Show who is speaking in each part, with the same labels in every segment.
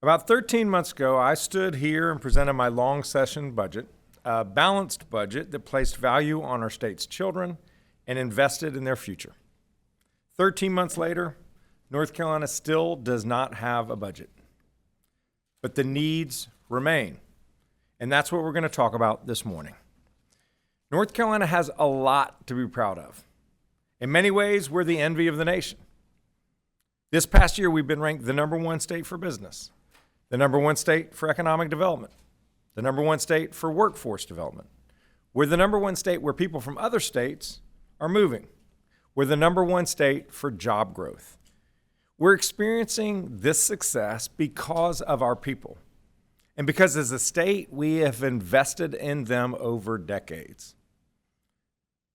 Speaker 1: About 13 months ago, I stood here and presented my long session budget, a balanced budget that placed value on our state's children and invested in their future. 13 months later, North Carolina still does not have a budget, but the needs remain. And that's what we're going to talk about this morning. North Carolina has a lot to be proud of. In many ways, we're the envy of the nation. This past year, we've been ranked the #1 state for business, the #1 state for economic development, the #1 state for workforce development. We're the #1 state where people from other states are moving. We're the #1 state for job growth. We're experiencing this success because of our people, and because as a state, we have invested in them over decades.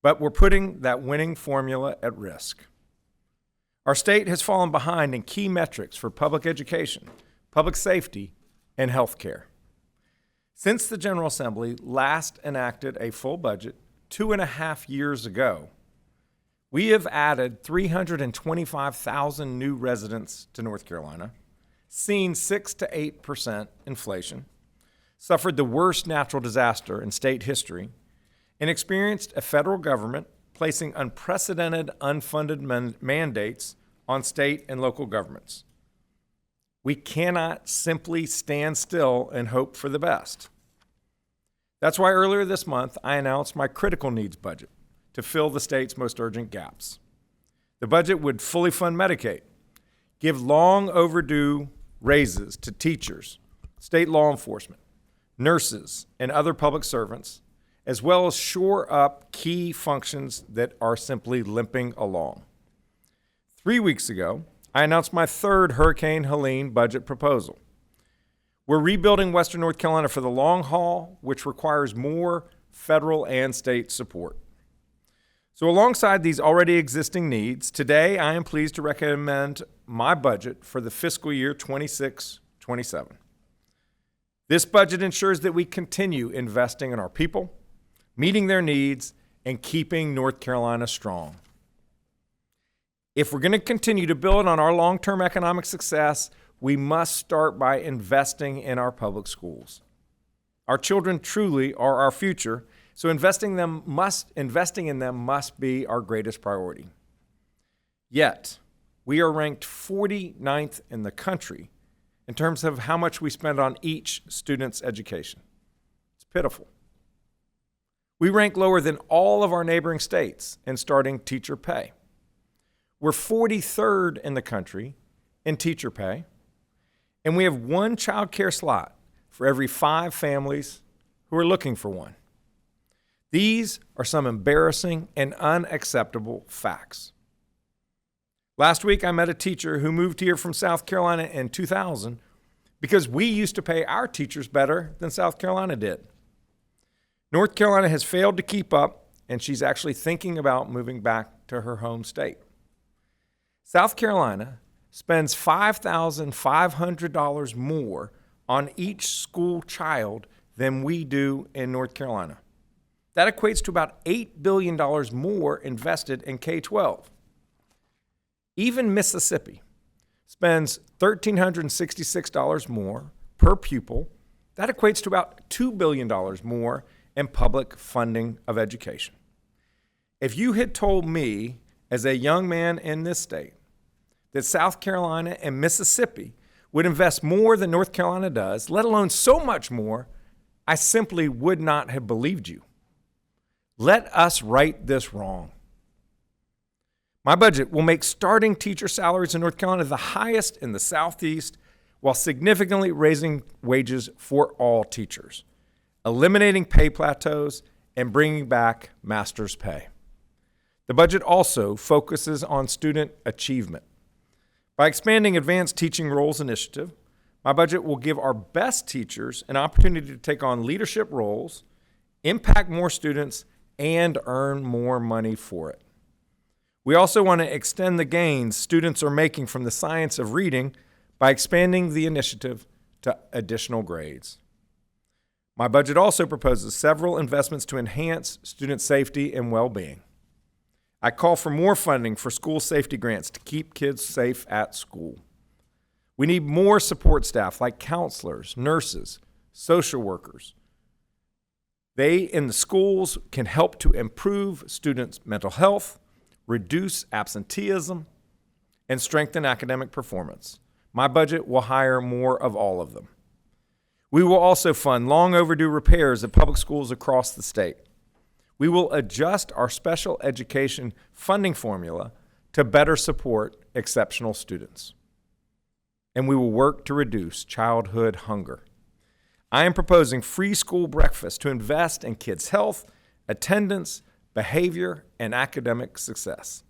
Speaker 1: But we're putting that winning formula at risk. Our state has fallen behind in key metrics for public education, public safety, and health care. Since the General Assembly last enacted a full budget 2.5 years ago, we have added 325,000 new residents to North Carolina, seen 6 to 8% inflation, suffered the worst natural disaster in state history, and experienced a federal government placing unprecedented unfunded mandates on state and local governments. We cannot simply stand still and hope for the best. That's why earlier this month, I announced my critical needs budget to fill the state's most urgent gaps. The budget would fully fund Medicaid, give long overdue raises to teachers, state law enforcement, nurses, and other public servants, as well as shore up key functions that are simply limping along. 3 weeks ago, I announced my third Hurricane Helene budget proposal. We're rebuilding Western North Carolina for the long haul, which requires more federal and state support. So alongside these already existing needs, today I am pleased to recommend my budget for the fiscal year 26-27. This budget ensures that we continue investing in our people, meeting their needs, and keeping North Carolina strong. If we're going to continue to build on our long-term economic success, we must start by investing in our public schools. Our children truly are our future, so investing in them must be our greatest priority. Yet, we are ranked 49th in the country in terms of how much we spend on each student's education. It's pitiful. We rank lower than all of our neighboring states in starting teacher pay. We're 43rd in the country in teacher pay, and we have one child care slot for every 5 families who are looking for one. These are some embarrassing and unacceptable facts. Last week, I met a teacher who moved here from South Carolina in 2000 because we used to pay our teachers better than South Carolina did. North Carolina has failed to keep up, and she's actually thinking about moving back to her home state. South Carolina spends $5,500 more on each school child than we do in North Carolina. That equates to about $8 billion more invested in K-12. Even Mississippi spends $1,366 more per pupil. That equates to about $2 billion more in public funding of education. If you had told me as a young man in this state that South Carolina and Mississippi would invest more than North Carolina does, let alone so much more, I simply would not have believed you. Let us right this wrong. My budget will make starting teacher salaries in North Carolina the highest in the Southeast, while significantly raising wages for all teachers, eliminating pay plateaus, and bringing back master's pay. The budget also focuses on student achievement. By expanding Advanced Teaching Roles Initiative, my budget will give our best teachers an opportunity to take on leadership roles, impact more students, and earn more money for it. We also want to extend the gains students are making from the science of reading by expanding the initiative to additional grades. My budget also proposes several investments to enhance student safety and well-being. I call for more funding for school safety grants to keep kids safe at school. We need more support staff like counselors, nurses, social workers. They in the schools can help to improve students' mental health, reduce absenteeism, and strengthen academic performance. My budget will hire more of all of them. We will also fund long overdue repairs at public schools across the state. We will adjust our special education funding formula to better support exceptional students. And we will work to reduce childhood hunger. I am proposing free school breakfast to invest in kids' health, attendance, behavior, and academic success.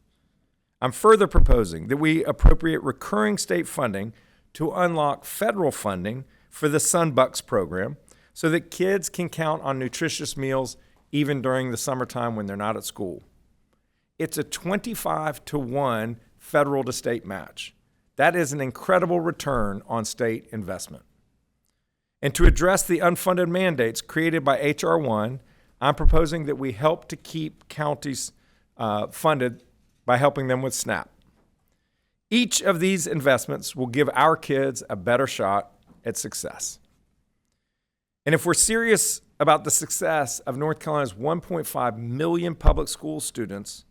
Speaker 1: I'm further proposing that we appropriate recurring state funding to unlock federal funding for the Sunbucks program so that kids can count on nutritious meals even during the summertime when they're not at school. It's a 25-to-1 federal to state match. That is an incredible return on state investment. And to address the unfunded mandates created by H.R. 1, I'm proposing that we help to keep counties funded by helping them with SNAP. Each of these investments will give our kids a better shot at success. And if we're serious about the success of North Carolina's 1.5 million public school students,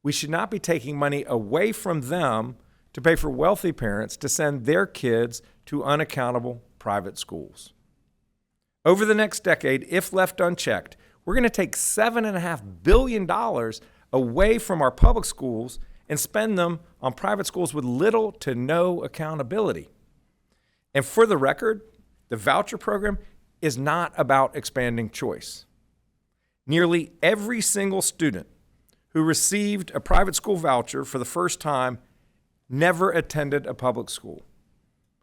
Speaker 1: we should not be taking money away from them to pay for wealthy parents to send their kids to unaccountable private schools. Over the next decade, if left unchecked, we're going to take $7.5 billion away from our public schools and spend them on private schools with little to no accountability. And for the record, the voucher program is not about expanding choice. Nearly every single student who received a private school voucher for the first time never attended a public school.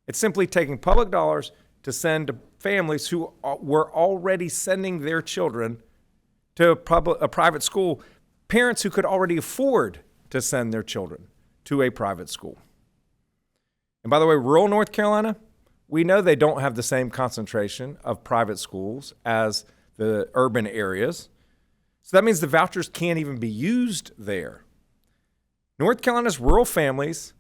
Speaker 1: It's simply taking public dollars to send to families who were already sending their children to a private school, parents who could already afford to send their children to a private school. And by the way, rural North Carolina, we know they don't have the same concentration of private schools as the urban areas. So that means the vouchers can't even be used there. North Carolina's rural families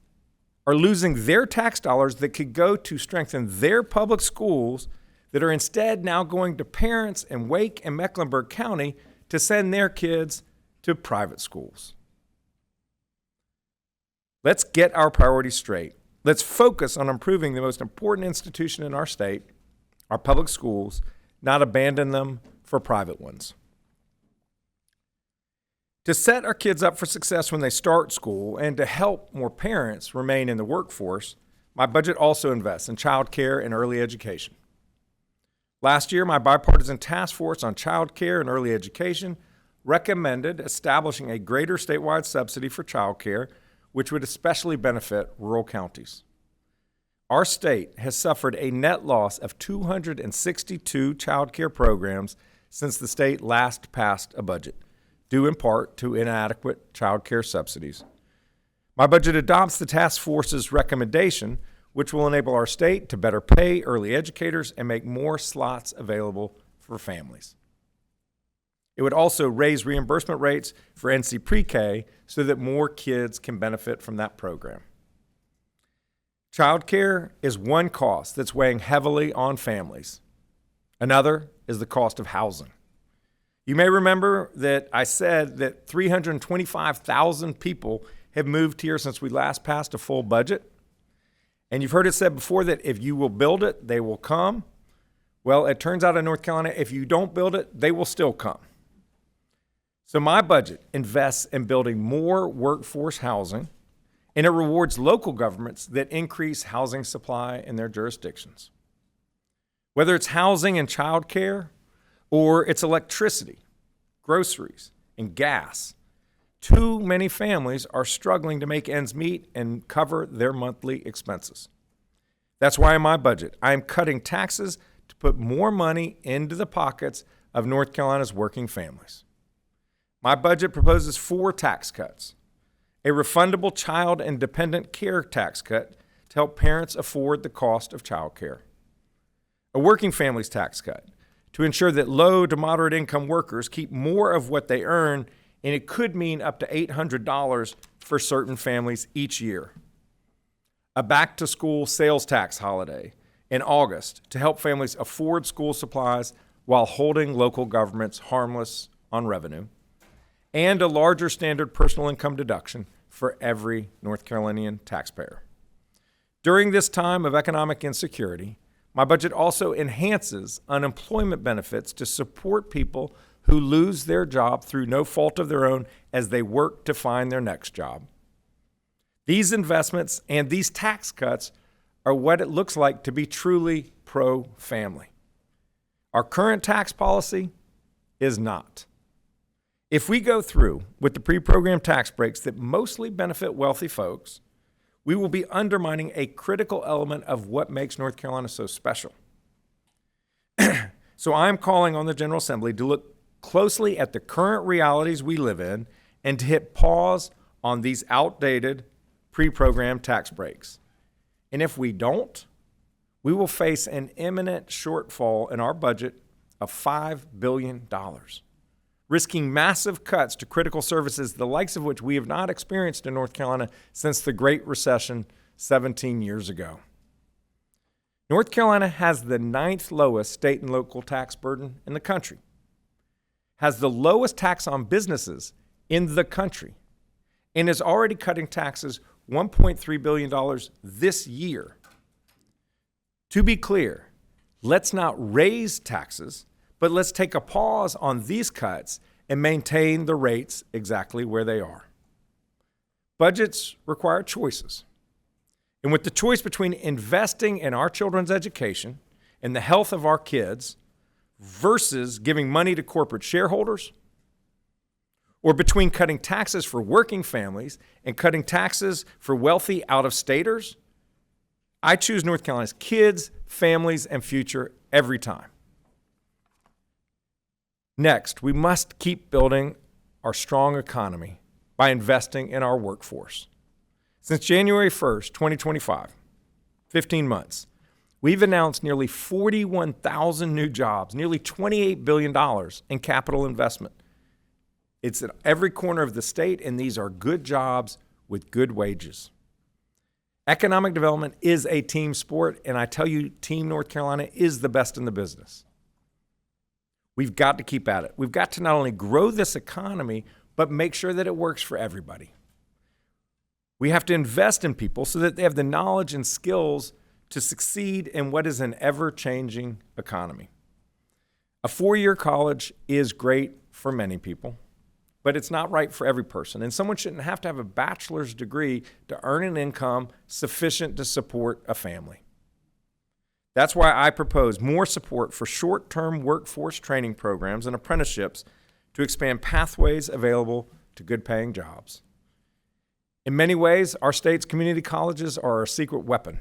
Speaker 1: are losing their tax dollars that could go to strengthen their public schools that are instead now going to parents in Wake and Mecklenburg County to send their kids to private schools. Let's get our priorities straight. Let's focus on improving the most important institution in our state, our public schools, not abandon them for private ones. To set our kids up for success when they start school and to help more parents remain in the workforce, my budget also invests in child care and early education. Last year, my bipartisan task force on child care and early education recommended establishing a greater statewide subsidy for child care, which would especially benefit rural counties. Our state has suffered a net loss of 262 child care programs since the state last passed a budget, due in part to inadequate child care subsidies. My budget adopts the task force's recommendation, which will enable our state to better pay early educators and make more slots available for families. It would also raise reimbursement rates for NC Pre-K so that more kids can benefit from that program. Child care is one cost that's weighing heavily on families. Another is the cost of housing. You may remember that I said that 325,000 people have moved here since we last passed a full budget. And you've heard it said before that if you will build it, they will come. Well, it turns out in North Carolina, if you don't build it, they will still come. So my budget invests in building more workforce housing, and it rewards local governments that increase housing supply in their jurisdictions. Whether it's housing and child care, or it's electricity, groceries, and gas, too many families are struggling to make ends meet and cover their monthly expenses. That's why in my budget, I am cutting taxes to put more money into the pockets of North Carolina's working families. My budget proposes 4 tax cuts: a refundable child and dependent care tax cut to help parents afford the cost of child care, a working families tax cut to ensure that low to moderate income workers keep more of what they earn, and it could mean up to $800 for certain families each year. a back-to-school sales tax holiday in August to help families afford school supplies while holding local governments harmless on revenue, and a larger standard personal income deduction for every North Carolinian taxpayer. During this time of economic insecurity, my budget also enhances unemployment benefits to support people who lose their job through no fault of their own as they work to find their next job. These investments and these tax cuts are what it looks like to be truly pro-family. Our current tax policy is not. If we go through with the pre-programmed tax breaks that mostly benefit wealthy folks, we will be undermining a critical element of what makes North Carolina so special. So I'm calling on the General Assembly to look closely at the current realities we live in and to hit pause on these outdated pre-programmed tax breaks. And if we don't, we will face an imminent shortfall in our budget of $5 billion, risking massive cuts to critical services, the likes of which we have not experienced in North Carolina since the Great Recession 17 years ago. North Carolina has the 9th lowest state and local tax burden in the country, has the lowest tax on businesses in the country, and is already cutting taxes $1.3 billion this year. To be clear, let's not raise taxes, but let's take a pause on these cuts and maintain the rates exactly where they are. Budgets require choices. And with the choice between investing in our children's education and the health of our kids versus giving money to corporate shareholders, or between cutting taxes for working families and cutting taxes for wealthy out-of-staters, I choose North Carolina's kids, families, and future every time. Next, we must keep building our strong economy by investing in our workforce. Since January 1st, 2025, 15 months, we've announced nearly 41,000 new jobs, nearly $28 billion in capital investment. It's in every corner of the state, and these are good jobs with good wages. Economic development is a team sport, and I tell you, Team North Carolina is the best in the business. We've got to keep at it. We've got to not only grow this economy, but make sure that it works for everybody. We have to invest in people so that they have the knowledge and skills to succeed in what is an ever-changing economy. A 4-year college is great for many people, but it's not right for every person. And someone shouldn't have to have a bachelor's degree to earn an income sufficient to support a family. That's why I propose more support for short-term workforce training programs and apprenticeships to expand pathways available to good-paying jobs. In many ways, our state's community colleges are our secret weapon.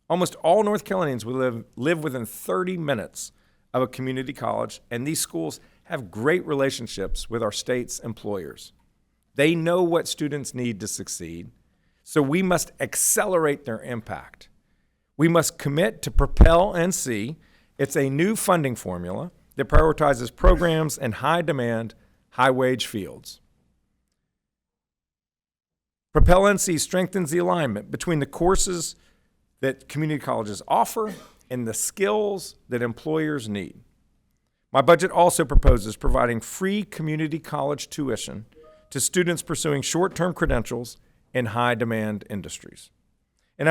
Speaker 1: Almost all North Carolinians will live within 30 minutes of a community college, and these schools have great relationships with our state's employers. They know what students need to succeed, so we must accelerate their impact. We must commit to Propel NC. It's a new funding formula that prioritizes programs in high-demand, high-wage fields. Propel NC strengthens the alignment between the courses that community colleges offer and the skills that employers need. My budget also proposes providing free community college tuition to students pursuing short-term credentials in high-demand industries. And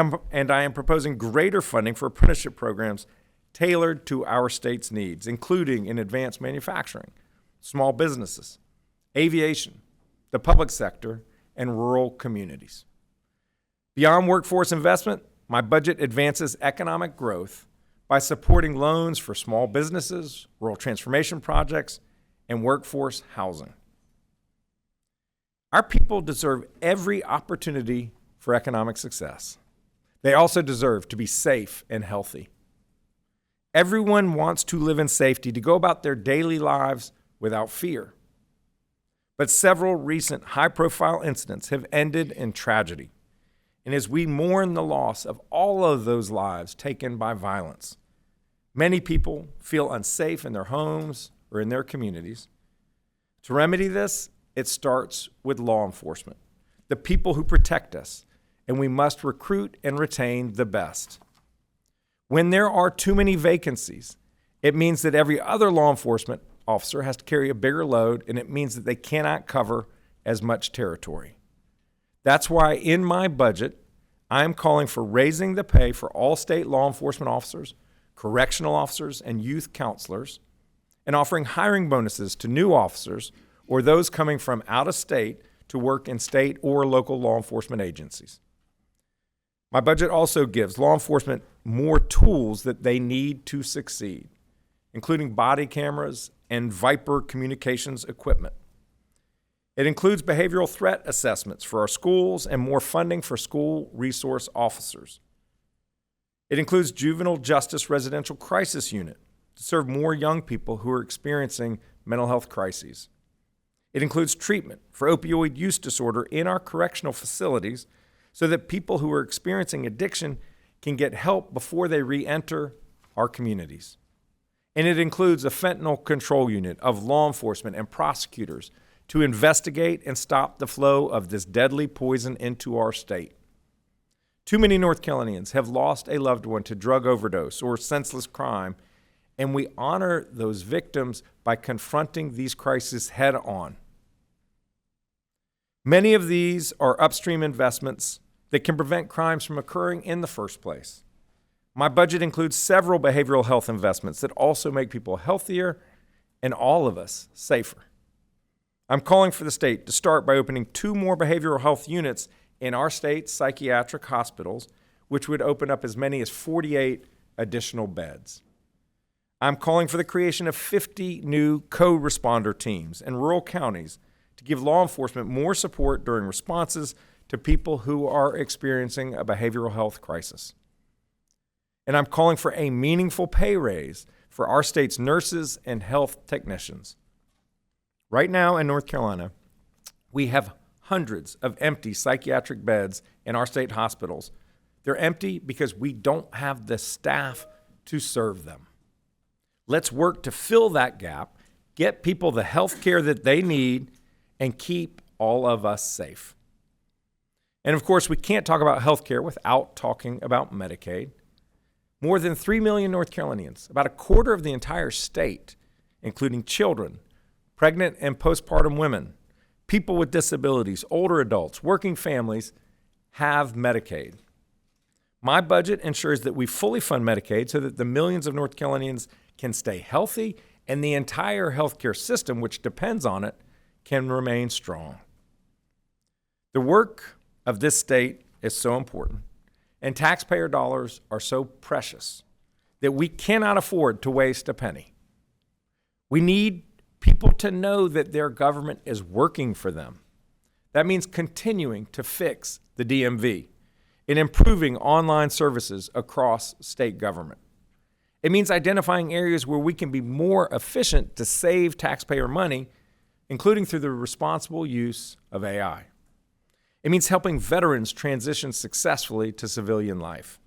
Speaker 1: I am proposing greater funding for apprenticeship programs tailored to our state's needs, including in advanced manufacturing, small businesses, aviation, the public sector, and rural communities. Beyond workforce investment, my budget advances economic growth by supporting loans for small businesses, rural transformation projects, and workforce housing. Our people deserve every opportunity for economic success. They also deserve to be safe and healthy. Everyone wants to live in safety, to go about their daily lives without fear. But several recent high-profile incidents have ended in tragedy. And as we mourn the loss of all of those lives taken by violence, many people feel unsafe in their homes or in their communities. To remedy this, it starts with law enforcement, the people who protect us and we must recruit and retain the best. When there are too many vacancies, it means that every other law enforcement officer has to carry a bigger load, and it means that they cannot cover as much territory. That's why in my budget, I am calling for raising the pay for all state law enforcement officers, correctional officers, and youth counselors, and offering hiring bonuses to new officers or those coming from out of state to work in state or local law enforcement agencies. My budget also gives law enforcement more tools that they need to succeed, including body cameras and Viper communications equipment. It includes behavioral threat assessments for our schools and more funding for school resource officers. It includes juvenile justice residential crisis unit to serve more young people who are experiencing mental health crises. It includes treatment for opioid use disorder in our correctional facilities so that people who are experiencing addiction can get help before they re-enter our communities. And it includes a fentanyl control unit of law enforcement and prosecutors to investigate and stop the flow of this deadly poison into our state. Too many North Carolinians have lost a loved one to drug overdose or senseless crime, and we honor those victims by confronting these crises head on. Many of these are upstream investments that can prevent crimes from occurring in the first place. My budget includes several behavioral health investments that also make people healthier and all of us safer. I'm calling for the state to start by opening 2 more behavioral health units in our state's psychiatric hospitals, which would open up as many as 48 additional beds. I'm calling for the creation of 50 new co-responder teams in rural counties to give law enforcement more support during responses to people who are experiencing a behavioral health crisis. And I'm calling for a meaningful pay raise for our state's nurses and health technicians. Right now in North Carolina, we have hundreds of empty psychiatric beds in our state hospitals. They're empty because we don't have the staff to serve them. Let's work to fill that gap, get people the health care that they need, and keep all of us safe. And of course, we can't talk about health care without talking about Medicaid. More than 3 million North Carolinians, about a quarter of the entire state, including children, pregnant and postpartum women, people with disabilities, older adults, working families, have Medicaid. My budget ensures that we fully fund Medicaid so that the millions of North Carolinians can stay healthy and the entire healthcare system, which depends on it, can remain strong. The work of this state is so important, and taxpayer dollars are so precious that we cannot afford to waste a penny. We need people to know that their government is working for them. That means continuing to fix the DMV and improving online services across state government. It means identifying areas where we can be more efficient to save taxpayer money, including through the responsible use of AI. It means helping veterans transition successfully to civilian life.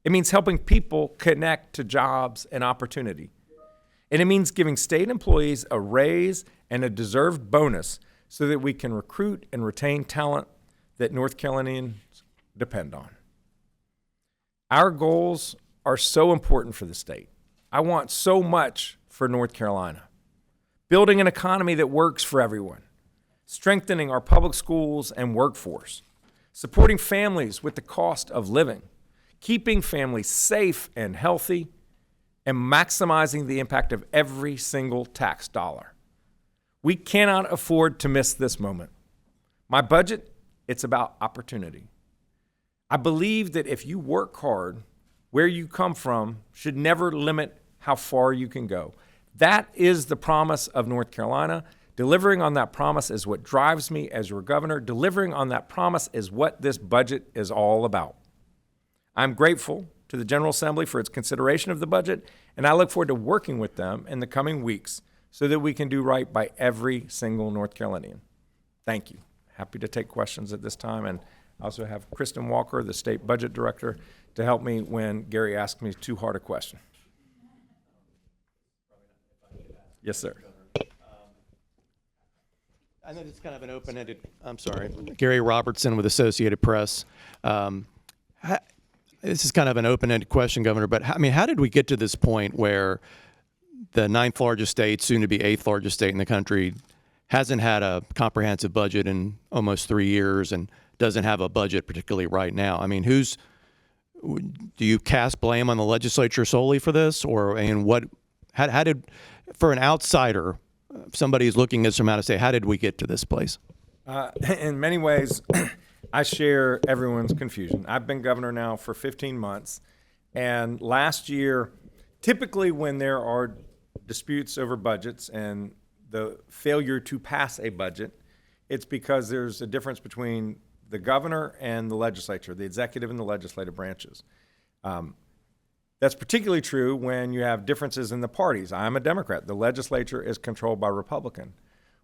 Speaker 1: It means helping people connect to jobs and opportunity. And it means giving state employees a raise and a deserved bonus so that we can recruit and retain talent that North Carolinians depend on. Our goals are so important for the state. I want so much for North Carolina. Building an economy that works for everyone, strengthening our public schools and workforce, supporting families with the cost of living, keeping families safe and healthy, and maximizing the impact of every single tax dollar. We cannot afford to miss this moment. My budget, it's about opportunity. I believe that if you work hard, where you come from should never limit how far you can go. That is the promise of North Carolina. Delivering on that promise is what drives me as your governor. Delivering on that promise is what this budget is all about. I'm grateful to the General Assembly for its consideration of the budget, and I look forward to working with them in the coming weeks so that we can do right by every single North Carolinian. Thank you. Happy to take questions at this time, and I also have Kristen Walker, the State Budget Director, to help me when Gary asks me too hard a question. Yes, sir.
Speaker 2: I know it's kind of an open-ended, I'm sorry, Gary Robertson with Associated Press. This is kind of an open-ended question, Governor, but how did we get to this point where the ninth largest state, soon to be eighth largest state in the country, hasn't had a comprehensive budget in almost 3 years and doesn't have a budget particularly right now? I mean, do you cast blame on the legislature solely for this, or how did, for an outsider, somebody who's looking at this from out of state, how did we get to this place?
Speaker 1: In many ways, I share everyone's confusion. I've been governor now for 15 months, and last year, typically when there are disputes over budgets and the failure to pass a budget, it's because there's a difference between the governor and the legislature, the executive and the legislative branches. That's particularly true when you have differences in the parties. I'm a Democrat. The legislature is controlled by Republican.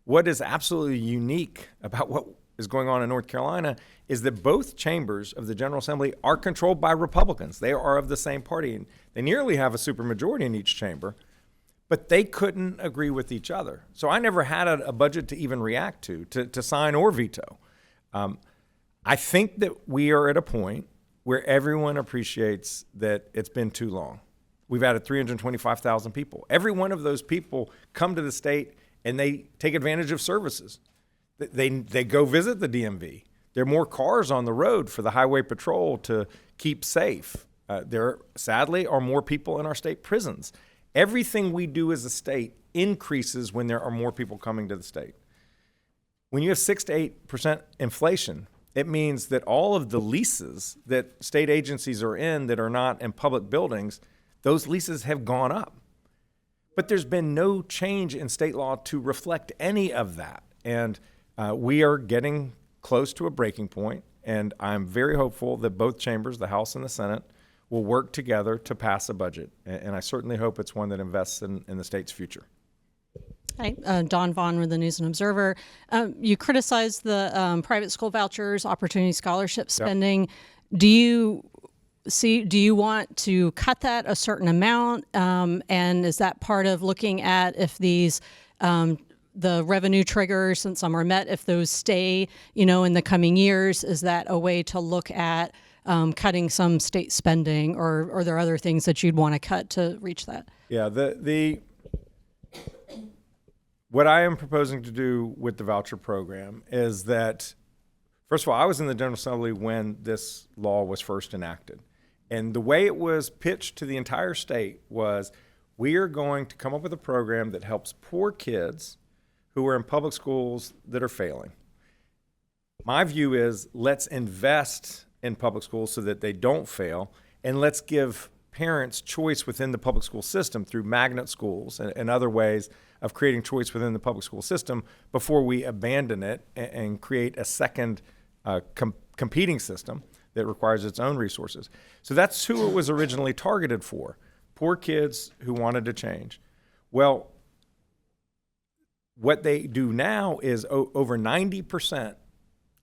Speaker 1: What is absolutely unique about what is going on in North Carolina is that both chambers of the General Assembly are controlled by Republicans. They are of the same party, and they nearly have a supermajority in each chamber, but they couldn't agree with each other. So I never had a budget to even react to sign or veto. I think that we are at a point where everyone appreciates that it's been too long. We've added 325,000 people. Every one of those people come to the state and they take advantage of services. They go visit the DMV. There are more cars on the road for the highway patrol to keep safe. There, sadly, are more people in our state prisons. Everything we do as a state increases when there are more people coming to the state. When you have 6 to 8% inflation, it means that all of the leases that state agencies are in that are not in public buildings, those leases have gone up. But there's been no change in state law to reflect any of that. And we are getting close to a breaking point, and I'm very hopeful that both chambers, the House and the Senate, will work together to pass a budget. And I certainly hope it's one that invests in the state's future.
Speaker 3: Hi, Dawn Vaughn with the News and Observer. You criticized the private school vouchers, opportunity scholarship spending. Yep. Do you want to cut that a certain amount? And is that part of looking at if these the revenue triggers, since some are met, if those stay, in the coming years, is that a way to look at cutting some state spending, or are there other things that you'd want to cut to reach that?
Speaker 1: Yeah, what I am proposing to do with the voucher program is that, first of all, I was in the General Assembly when this law was first enacted. And the way it was pitched to the entire state was, we are going to come up with a program that helps poor kids who are in public schools that are failing. My view is, let's invest in public schools so that they don't fail, and let's give parents choice within the public school system through magnet schools and other ways of creating choice within the public school system before we abandon it and create a second competing system that requires its own resources. So that's who it was originally targeted for, poor kids who wanted to change. Well, what they do now is over 90%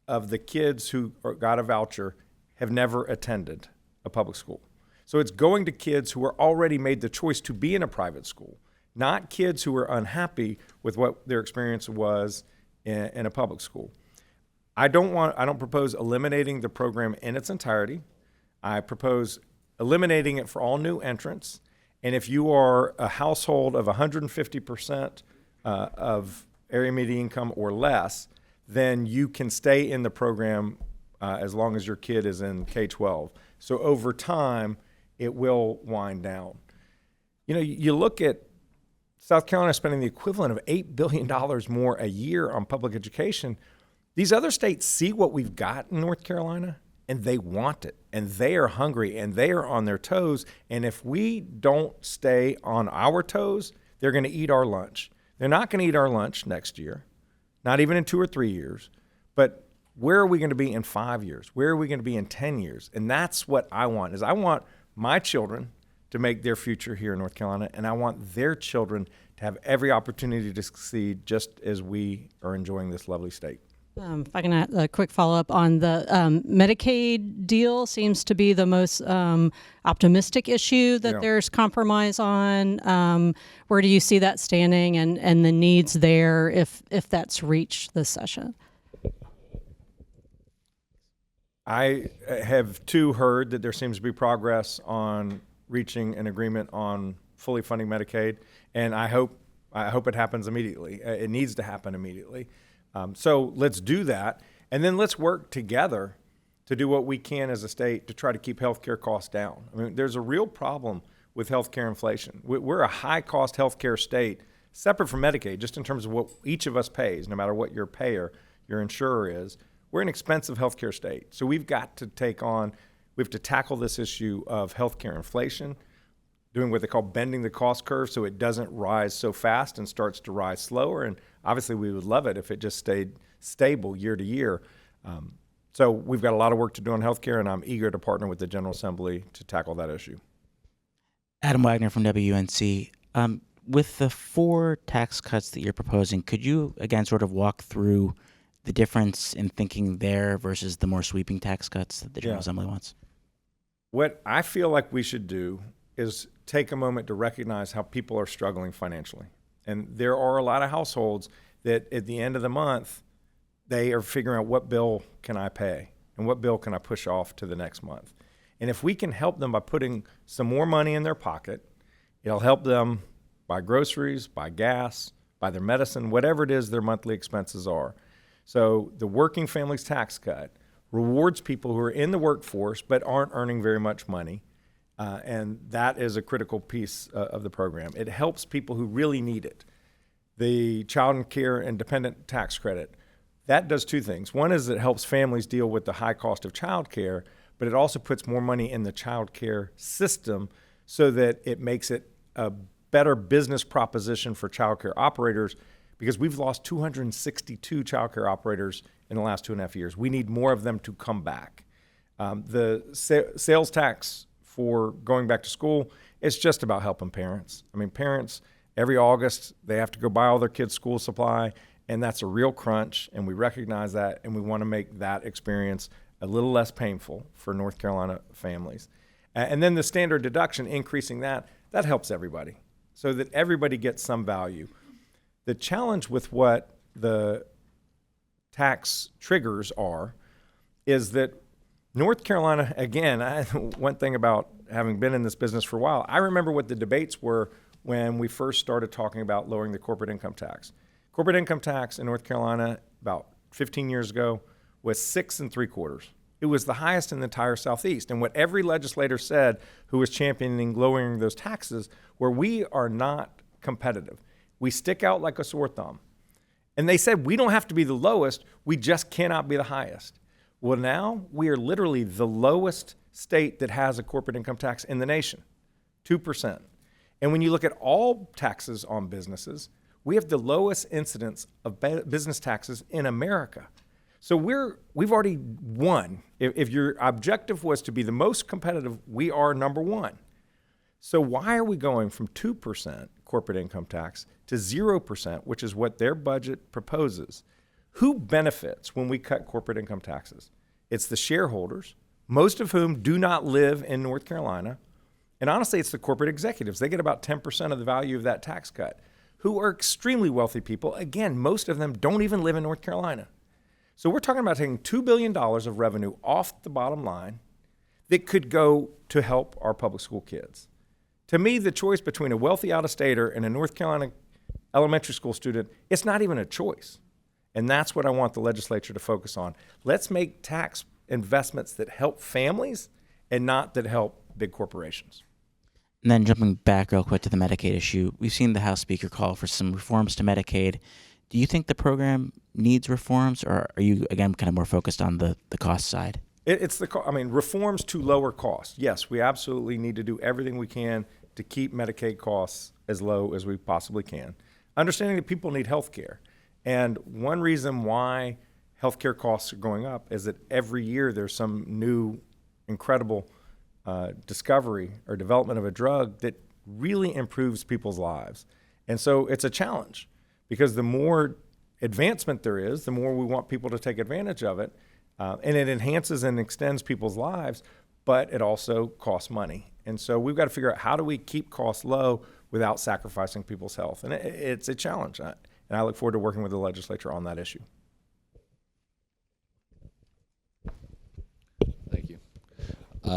Speaker 1: of the kids who got a voucher have never attended a public school. So it's going to kids who are already made the choice to be in a private school, not kids who are unhappy with what their experience was in a public school. I don't propose eliminating the program in its entirety. I propose eliminating it for all new entrants. And if you are a household of 150% of area median income or less, then you can stay in the program as long as your kid is in K-12. So over time, it will wind down. You look at South Carolina spending the equivalent of $8 billion more a year on public education. These other states see what we've got in North Carolina, and they want it, and they are hungry, and they are on their toes. And if we don't stay on our toes, they're going to eat our lunch. They're not going to eat our lunch next year, not even in 2 or 3 years. But where are we going to be in 5 years? Where are we going to be in 10 years? And that's what I want, is I want my children to make their future here in North Carolina, and I want their children to have every opportunity to succeed just as we are enjoying this lovely state.
Speaker 3: If I can add a quick follow-up on the Medicaid deal, seems to be the most optimistic issue that
Speaker 1: Yeah.
Speaker 3: there's compromise on. Where do you see that standing and the needs there if that's reached this session?
Speaker 1: I have too heard that there seems to be progress on reaching an agreement on fully funding Medicaid, and I hope it happens immediately. It needs to happen immediately. So let's do that, and then let's work together to do what we can as a state to try to keep healthcare costs down. I mean, there's a real problem with healthcare inflation. We're a high-cost healthcare state, separate from Medicaid, just in terms of what each of us pays, no matter what your payer, your insurer is. We're an expensive healthcare state, so we have to tackle this issue of healthcare inflation, doing what they call bending the cost curve so it doesn't rise so fast and starts to rise slower. And obviously we would love it if it just stayed stable year to year. So we've got a lot of work to do on healthcare, and I'm eager to partner with the General Assembly to tackle that issue.
Speaker 4: Adam Wagner from WNC. With the 4 tax cuts that you're proposing, could you again sort of walk through the difference in thinking there versus the more sweeping tax cuts that the General Assembly wants?
Speaker 1: What I feel like we should do is take a moment to recognize how people are struggling financially. And there are a lot of households that at the end of the month, they are figuring out what bill can I pay and what bill can I push off to the next month. And if we can help them by putting some more money in their pocket, it'll help them buy groceries, buy gas, buy their medicine, whatever it is their monthly expenses are. So the Working Families Tax Cut rewards people who are in the workforce but aren't earning very much money. And that is a critical piece of the program. It helps people who really need it. The Child Care and Dependent Tax Credit, that does 2 things. One is it helps families deal with the high cost of child care, but it also puts more money in the child care system so that it makes it a better business proposition for child care operators, because we've lost 262 child care operators in the last 2.5 years. We need more of them to come back. The sales tax for going back to school, it's just about helping parents. I mean, parents, every August, they have to go buy all their kids' school supply, and that's a real crunch, and we recognize that, and we want to make that experience a little less painful for North Carolina families. And then the standard deduction, increasing that helps everybody so that everybody gets some value. The challenge with what the tax triggers are is that North Carolina, again, one thing about having been in this business for a while, I remember what the debates were when we first started talking about lowering the corporate income tax. Corporate income tax in North Carolina about 15 years ago was 6 3/4. It was the highest in the entire Southeast. And what every legislator said who was championing lowering those taxes were, we are not competitive. We stick out like a sore thumb. And they said, we don't have to be the lowest, we just cannot be the highest. Well, now we are literally the lowest state that has a corporate income tax in the nation, 2%. And when you look at all taxes on businesses, we have the lowest incidence of business taxes in America. So we've already won. If your objective was to be the most competitive, we are number 1. So why are we going from 2% corporate income tax to 0%, which is what their budget proposes? Who benefits when we cut corporate income taxes? It's the shareholders, most of whom do not live in North Carolina. And honestly, it's the corporate executives. They get about 10% of the value of that tax cut, who are extremely wealthy people. Again, most of them don't even live in North Carolina. So we're talking about taking $2 billion of revenue off the bottom line that could go to help our public school kids. To me, the choice between a wealthy out-of-stater and a North Carolina elementary school student, it's not even a choice. And that's what I want the legislature to focus on. Let's make tax investments that help families and not that help big corporations.
Speaker 4: And then jumping back real quick to the Medicaid issue, we've seen the House Speaker call for some reforms to Medicaid. Do you think the program needs reforms, or are you, again, kind of more focused on the cost side?
Speaker 1: It's reforms to lower costs. Yes, we absolutely need to do everything we can to keep Medicaid costs as low as we possibly can. Understanding that people need health care. And one reason why healthcare costs are going up is that every year there's some new incredible discovery or development of a drug that really improves people's lives. And so it's a challenge, because the more advancement there is, the more we want people to take advantage of it. And it enhances and extends people's lives, but it also costs money. And so we've got to figure out, how do we keep costs low without sacrificing people's health? And it's a challenge. And I look forward to working with the legislature on that issue.
Speaker 5: Thank you.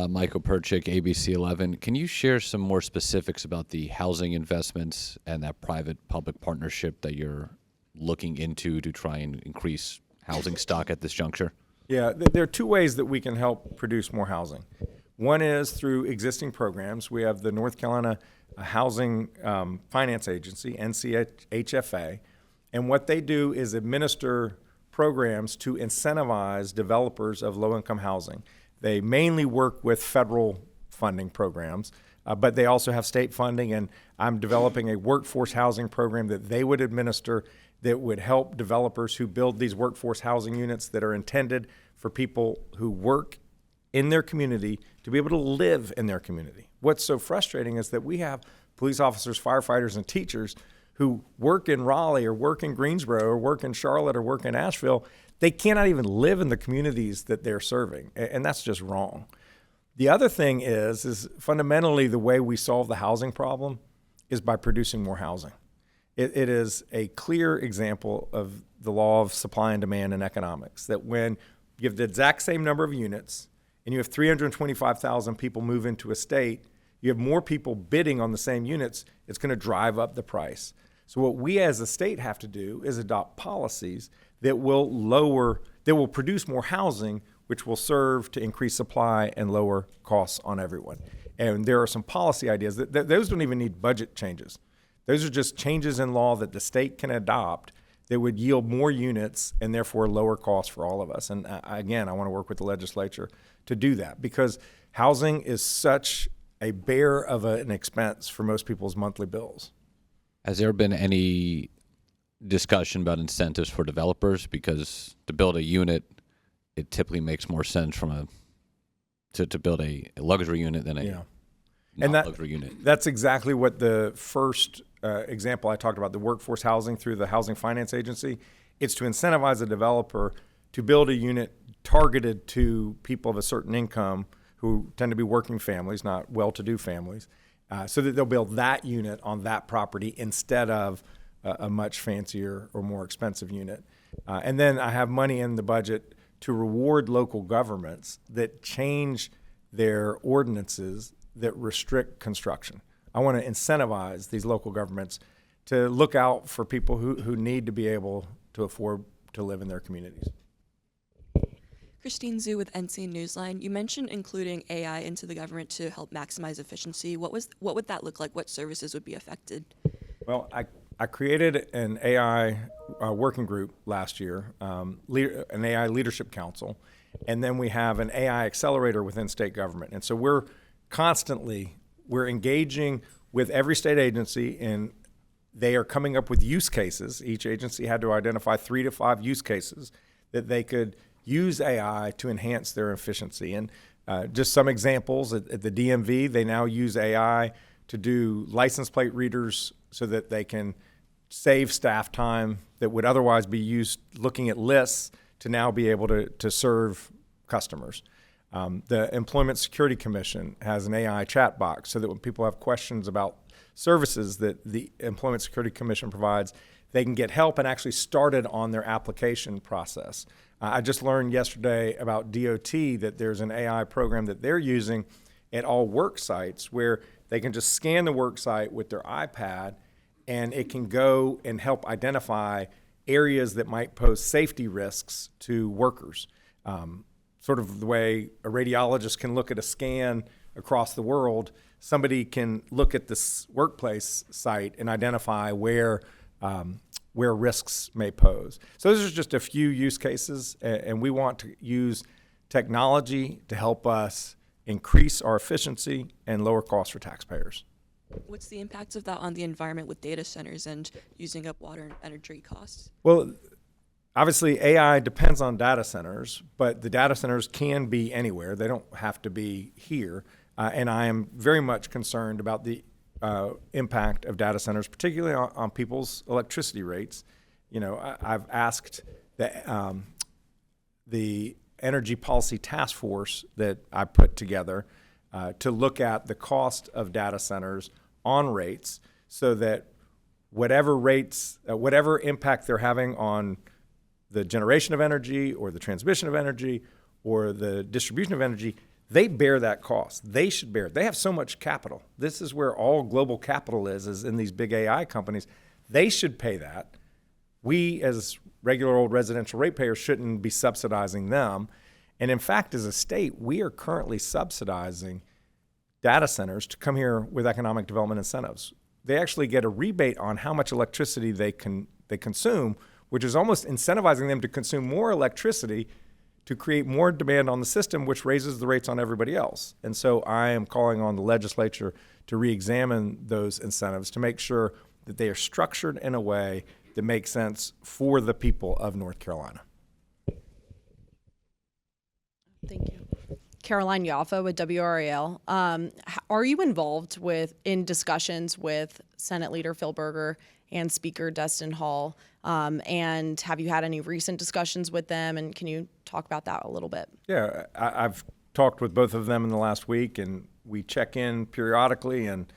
Speaker 5: Michael Perchik, ABC 11. Can you share some more specifics about the housing investments and that private-public partnership that you're looking into to try and increase housing stock at this juncture?
Speaker 1: Yeah, there are two ways that we can help produce more housing. One is through existing programs. We have the North Carolina Housing Finance Agency, NCHFA, and what they do is administer programs to incentivize developers of low-income housing. They mainly work with federal funding programs, but they also have state funding, and I'm developing a workforce housing program that they would administer that would help developers who build these workforce housing units that are intended for people who work in their community to be able to live in their community. What's so frustrating is that we have police officers, firefighters, and teachers who work in Raleigh or work in Greensboro or work in Charlotte or work in Asheville. They cannot even live in the communities that they're serving, and that's just wrong. The other thing is fundamentally the way we solve the housing problem is by producing more housing. It is a clear example of the law of supply and demand in economics, that when you have the exact same number of units and you have 325,000 people move into a state, you have more people bidding on the same units, it's going to drive up the price. So what we as a state have to do is adopt policies that will produce more housing, which will serve to increase supply and lower costs on everyone. And there are some policy ideas that those don't even need budget changes. Those are just changes in law that the state can adopt that would yield more units and therefore lower costs for all of us. And again, I want to work with the legislature to do that, because housing is such a bear of an expense for most people's monthly bills.
Speaker 5: Has there been any discussion about incentives for developers? Because to build a unit, it typically makes more sense to build a luxury unit than a non-luxury unit.
Speaker 1: That's exactly what the first example I talked about, the workforce housing through the Housing Finance Agency. It's to incentivize a developer to build a unit targeted to people of a certain income who tend to be working families, not well-to-do families, so that they'll build that unit on that property instead of a much fancier or more expensive unit. And then I have money in the budget to reward local governments that change their ordinances that restrict construction. I want to incentivize these local governments to look out for people who need to be able to afford to live in their communities.
Speaker 6: Christine Zhu with NC Newsline. You mentioned including AI into the government to help maximize efficiency. What would that look like? What services would be affected?
Speaker 1: Well, I created an AI working group last year, an AI leadership council, and then we have an AI accelerator within state government. And so we're engaging with every state agency, and they are coming up with use cases. Each agency had to identify 3 to 5 use cases that they could use AI to enhance their efficiency. And just some examples, at the DMV, they now use AI to do license plate readers so that they can save staff time that would otherwise be used looking at lists to now be able to serve customers. The Employment Security Commission has an AI chat box so that when people have questions about services that the Employment Security Commission provides, they can get help and actually started on their application process. I just learned yesterday about DOT that there's an AI program that they're using at all work sites where they can just scan the work site with their iPad and it can go and help identify areas that might pose safety risks to workers. Sort of the way a radiologist can look at a scan across the world, somebody can look at this workplace site and identify where risks may pose. So those are just a few use cases, and we want to use technology to help us increase our efficiency and lower costs for taxpayers.
Speaker 6: What's the impact of that on the environment with data centers and using up water and energy costs?
Speaker 1: Well, obviously AI depends on data centers, but the data centers can be anywhere. They don't have to be here. And I am very much concerned about the impact of data centers, particularly on people's electricity rates. I've asked the Energy Policy Task Force that I put together to look at the cost of data centers on rates so that whatever rates, whatever impact they're having on the generation of energy or the transmission of energy or the distribution of energy, they bear that cost. They should bear it. They have so much capital. This is where all global capital is in these big AI companies. They should pay that. We, as regular old residential ratepayers, shouldn't be subsidizing them. And in fact, as a state, we are currently subsidizing data centers to come here with economic development incentives. They actually get a rebate on how much electricity they consume, which is almost incentivizing them to consume more electricity to create more demand on the system, which raises the rates on everybody else. And so I am calling on the legislature to re-examine those incentives to make sure that they are structured in a way that makes sense for the people of North Carolina.
Speaker 7: Thank you. Caroline Yaffa with WRAL. Are you involved in discussions with Senate Leader Phil Berger and Speaker Destin Hall? And have you had any recent discussions with them? And can you talk about that a little bit?
Speaker 1: Yeah, I've talked with both of them in the last week, and we check in periodically, and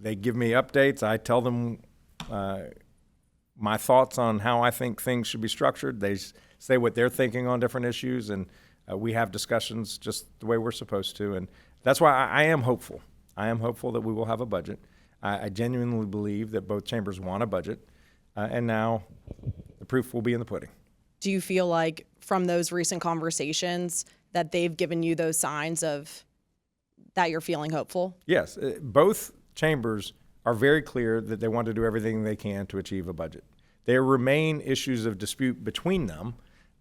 Speaker 1: they give me updates. I tell them my thoughts on how I think things should be structured. They say what they're thinking on different issues, and we have discussions just the way we're supposed to. And that's why I am hopeful. I am hopeful that we will have a budget. I genuinely believe that both chambers want a budget, and now the proof will be in the pudding.
Speaker 7: Do you feel like from those recent conversations that they've given you those signs of that you're feeling hopeful?
Speaker 1: Yes, both chambers are very clear that they want to do everything they can to achieve a budget. There remain issues of dispute between them,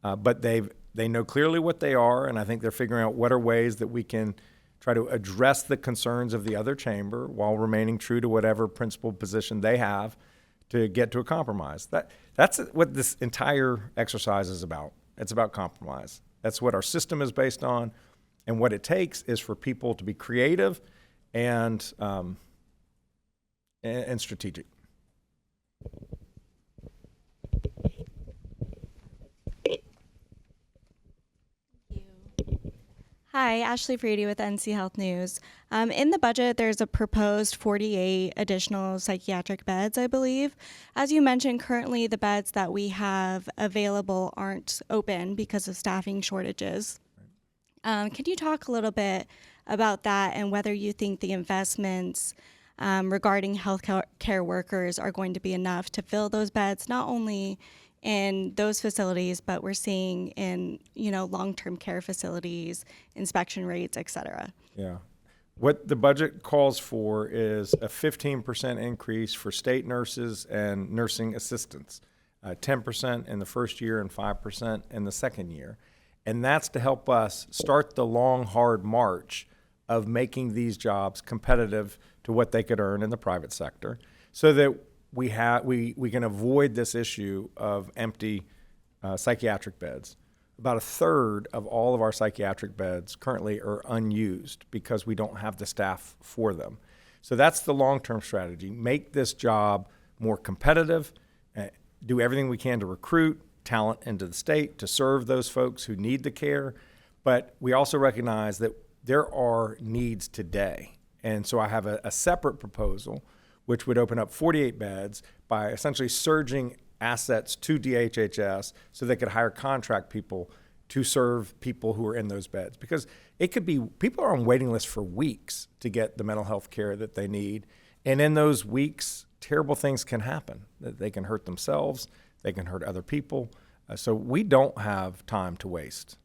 Speaker 1: but they know clearly what they are, and I think they're figuring out what are ways that we can try to address the concerns of the other chamber while remaining true to whatever principled position they have to get to a compromise. That's what this entire exercise is about. It's about compromise. That's what our system is based on, and what it takes is for people to be creative and strategic.
Speaker 8: Hi, Ashley Freedy with NC Health News. In the budget, there's a proposed 48 additional psychiatric beds, I believe. As you mentioned, currently the beds that we have available aren't open because of staffing shortages. Can you talk a little bit about that and whether you think the investments regarding healthcare workers are going to be enough to fill those beds, not only in those facilities, but we're seeing in, long-term care facilities, inspection rates, et cetera.
Speaker 1: Yeah. What the budget calls for is a 15% increase for state nurses and nursing assistants, 10% in the first year and 5% in the second year. And that's to help us start the long, hard march of making these jobs competitive to what they could earn in the private sector, so that we can avoid this issue of empty psychiatric beds. About a third of all of our psychiatric beds currently are unused because we don't have the staff for them. So that's the long-term strategy. Make this job more competitive, do everything we can to recruit talent into the state to serve those folks who need the care. But we also recognize that there are needs today. And so I have a separate proposal which would open up 48 beds by essentially surging assets to DHHS so they could hire contract people to serve people who are in those beds. Because it could be, people are on waiting lists for weeks to get the mental health care that they need. And in those weeks, terrible things can happen. They can hurt themselves, they can hurt other people. So we don't have time to waste.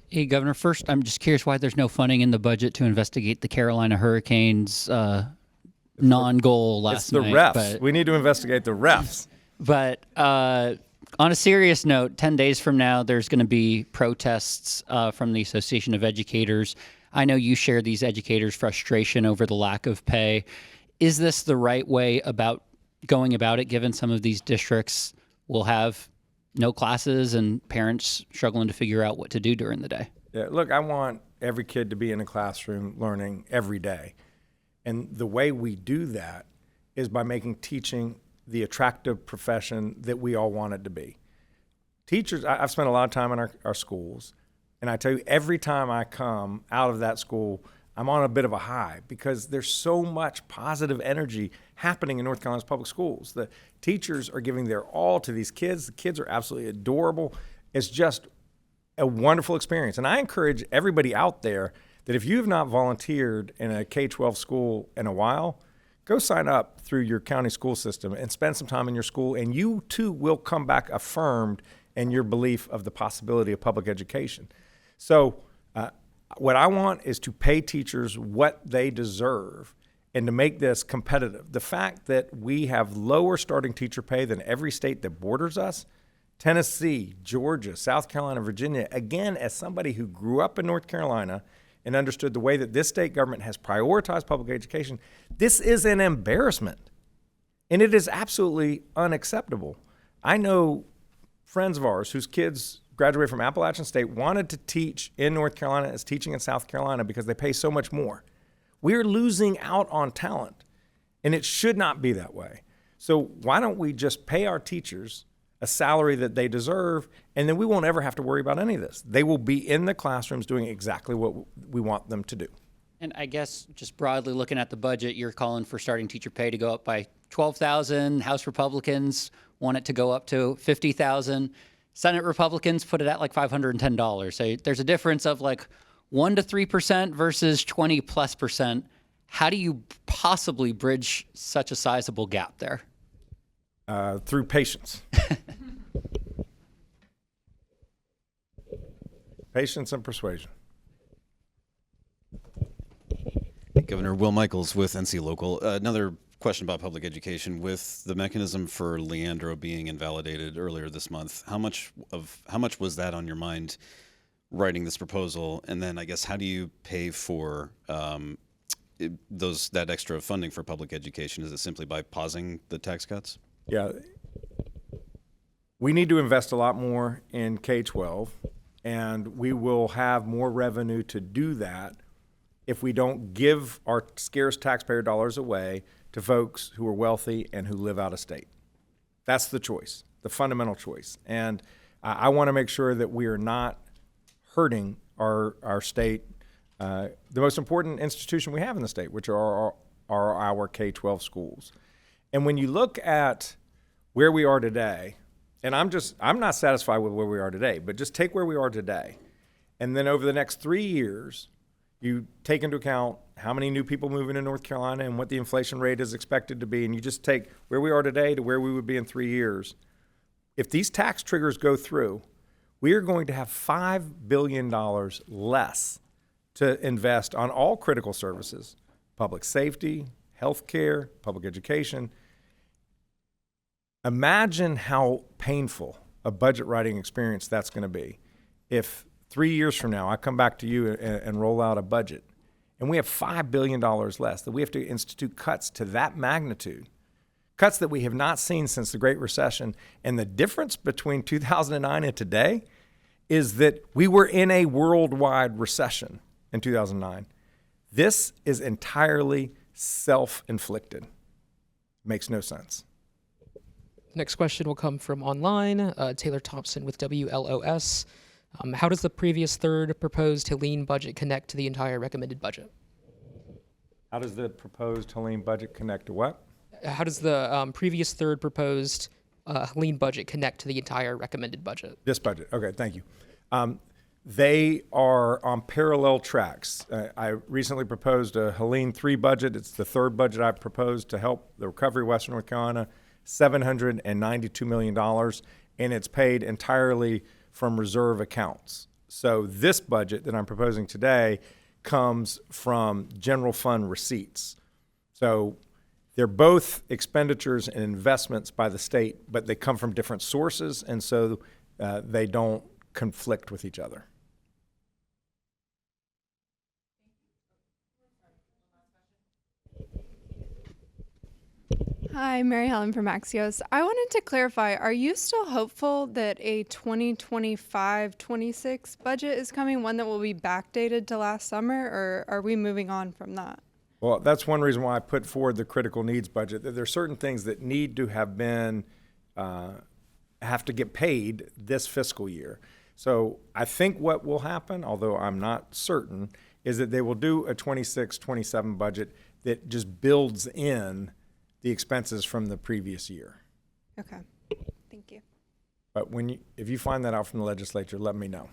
Speaker 9: Hey, Governor, first, I'm just curious why there's no funding in the budget to investigate the Carolina Hurricanes non-goal last night.
Speaker 1: It's the refs.
Speaker 9: But,
Speaker 1: we need to investigate the refs.
Speaker 9: But on a serious note, 10 days from now, there's going to be protests from the Association of Educators. I know you share these educators' frustration over the lack of pay. Is this the right way about going about it, given some of these districts will have no classes and parents struggling to figure out what to do during the day?
Speaker 1: Yeah, look, I want every kid to be in a classroom learning every day. And the way we do that is by making teaching the attractive profession that we all want it to be. Teachers, I've spent a lot of time in our schools, and I tell you, every time I come out of that school, I'm on a bit of a high because there's so much positive energy happening in North Carolina's public schools. The teachers are giving their all to these kids. The kids are absolutely adorable. It's just a wonderful experience. And I encourage everybody out there that if you have not volunteered in a K-12 school in a while, go sign up through your county school system and spend some time in your school, and you too will come back affirmed in your belief of the possibility of public education. So what I want is to pay teachers what they deserve and to make this competitive. The fact that we have lower starting teacher pay than every state that borders us, Tennessee, Georgia, South Carolina, Virginia, again, as somebody who grew up in North Carolina and understood the way that this state government has prioritized public education, this is an embarrassment. And it is absolutely unacceptable. I know friends of ours whose kids graduated from Appalachian State wanted to teach in North Carolina as teaching in South Carolina because they pay so much more. We're losing out on talent, and it should not be that way. So why don't we just pay our teachers a salary that they deserve, and then we won't ever have to worry about any of this. They will be in the classrooms doing exactly what we want them to do.
Speaker 9: And I guess just broadly looking at the budget, you're calling for starting teacher pay to go up by $12,000. House Republicans want it to go up to $50,000. Senate Republicans put it at like $510. So there's a difference of like 1 to 3% versus 20+%. How do you possibly bridge such a sizable gap there?
Speaker 1: Through patience. Patience and persuasion.
Speaker 10: Governor Will Michaels with NC Local. Another question about public education. With the mechanism for Leandro being invalidated earlier this month, how much was that on your mind writing this proposal? And then I guess how do you pay for that extra funding for public education? Is it simply by pausing the tax cuts?
Speaker 1: Yeah. We need to invest a lot more in K-12, and we will have more revenue to do that if we don't give our scarce taxpayer dollars away to folks who are wealthy and who live out of state. That's the choice, the fundamental choice. And I want to make sure that we are not hurting our state, the most important institution we have in the state, which are our K-12 schools. And when you look at where we are today, and I'm not satisfied with where we are today, but just take where we are today. And then over the next 3 years, you take into account how many new people move into North Carolina and what the inflation rate is expected to be, and you just take where we are today to where we would be in 3 years. If these tax triggers go through, we are going to have $5 billion less to invest on all critical services, public safety, healthcare, public education. Imagine how painful a budget writing experience that's going to be if 3 years from now I come back to you and roll out a budget and we have $5 billion less, that we have to institute cuts to that magnitude, cuts that we have not seen since the Great Recession. And the difference between 2009 and today is that we were in a worldwide recession in 2009. This is entirely self-inflicted. Makes no sense.
Speaker 11: Next question will come from online, Taylor Thompson with WLOS. How does the previous third proposed Helene budget connect to the entire recommended budget?
Speaker 1: How does the proposed Helene budget connect to what?
Speaker 11: How does the previous third proposed Helene budget connect to the entire recommended budget?
Speaker 1: This budget. Okay, thank you. They are on parallel tracks. I recently proposed a Helene 3 budget. It's the third budget I've proposed to help the recovery of Western North Carolina, $792 million, and it's paid entirely from reserve accounts. So this budget that I'm proposing today comes from general fund receipts. So they're both expenditures and investments by the state, but they come from different sources, and so they don't conflict with each other.
Speaker 12: Hi, Mary Helen from Axios. I wanted to clarify, are you still hopeful that a 2025-26 budget is coming, one that will be backdated to last summer, or are we moving on from that?
Speaker 1: Well, that's one reason why I put forward the critical needs budget. That there are certain things that need to have been, have to get paid this fiscal year. So I think what will happen, although I'm not certain, is that they will do a 26-27 budget that just builds in the expenses from the previous year.
Speaker 12: Okay, thank you.
Speaker 1: But if you find that out from the legislature, let me know.